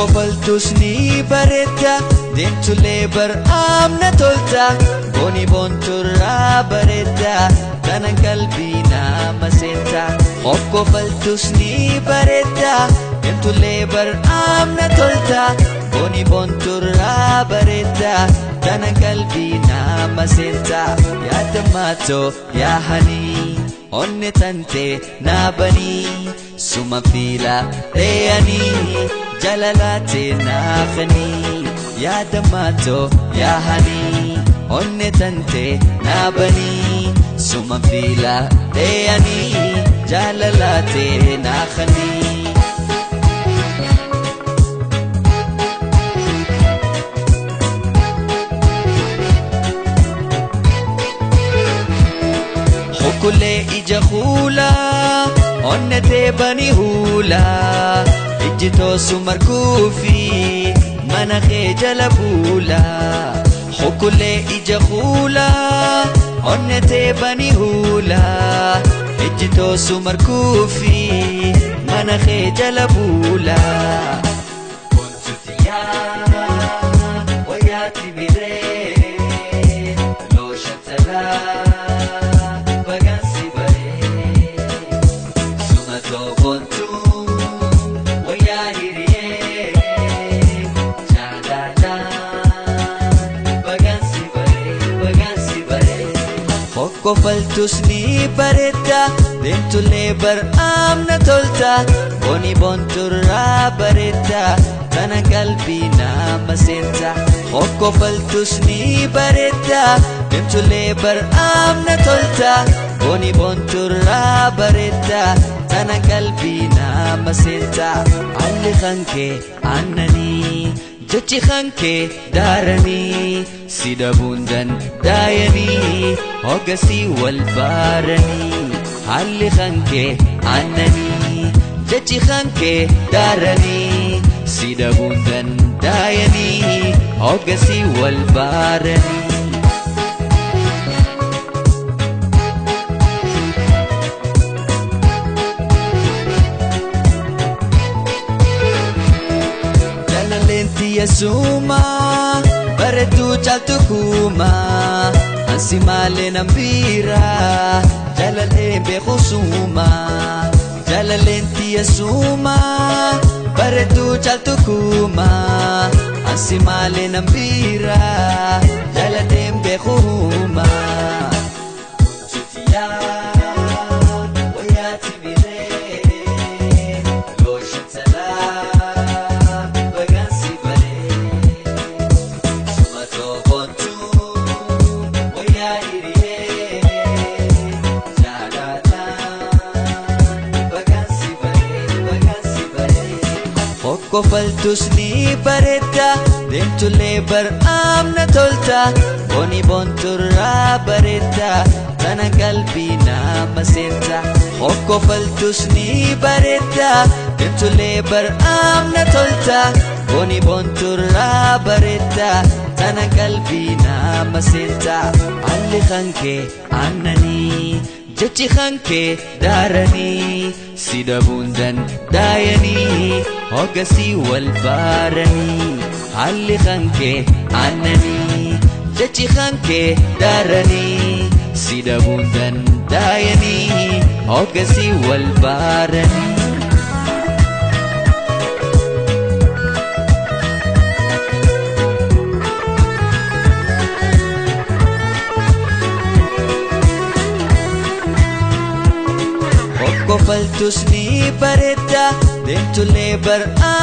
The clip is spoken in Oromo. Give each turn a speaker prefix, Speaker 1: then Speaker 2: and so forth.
Speaker 1: Hokkofaltus ni bareedda deemtulee bar'aamna tolta booni boonturraa bareedda tanan qalbii nama seenta. Hokkofaltus ni bareedda deemtulee bar'aamna tolta booni boonturraa bareedda tanan qalbii nama seenta. Yaadamaatoo yaahanii onne tante naabanii suma fiila reeyanii jalalate naafanii. Yaadamaatoo yaahanii onne tante naabanii suma fiila reeyanii jalalate naafanii. Kulee ija hula onne teebani hula ijjitoo sumarkuufi mana kee jala buula. Kulee ija hula onne teebani hula ijjitoo sumarkuufi mana kee jala buula. Wayaati biree looshatalaa Hokkofaltus ni bareedda deemtulee bar'aamna tolta booni boonturraa bareedda tanan qalbii nama seenta. Hokkofaltus ni bareedda deemtulee bar'aamna tolta booni boonturraa bareedda tanan qalbii nama seenta. Alli kankee aannanii jechi kankee daaranii si dhabuun dandaayanii hoggasii wal baaranii. Alli kankee aannanii jechi kankee daaranii si dhabuun dandaayanii hoggasii wal baaranii. Yasuma bareedduu caaltu kuma ansi malee nambira jalaleen beekusuma. Jalaleen tiyasuma bareedduu caaltu kuma ansi malee nambira jalaleen beekuma. Hokkofaltus ni bareedda deemtulee bar'aamna tolta booni boonturraa bareedda tanan qalbii nama seenta. Hokkofaltus ni bareedda deemtulee bar'aamna tolta booni boonturraa bareedda tanan qalbii nama seenta. Alli kankee aannanii jechi kankee daaranii si dhabuun dandaayanii hoggasii wal baaranii. Alli kankee aannanii jechi kankee daaranii si dhabuun dandaayanii hoggasii wal baaranii. Hokkofaltus ni bareedda deemtulee bar'aamna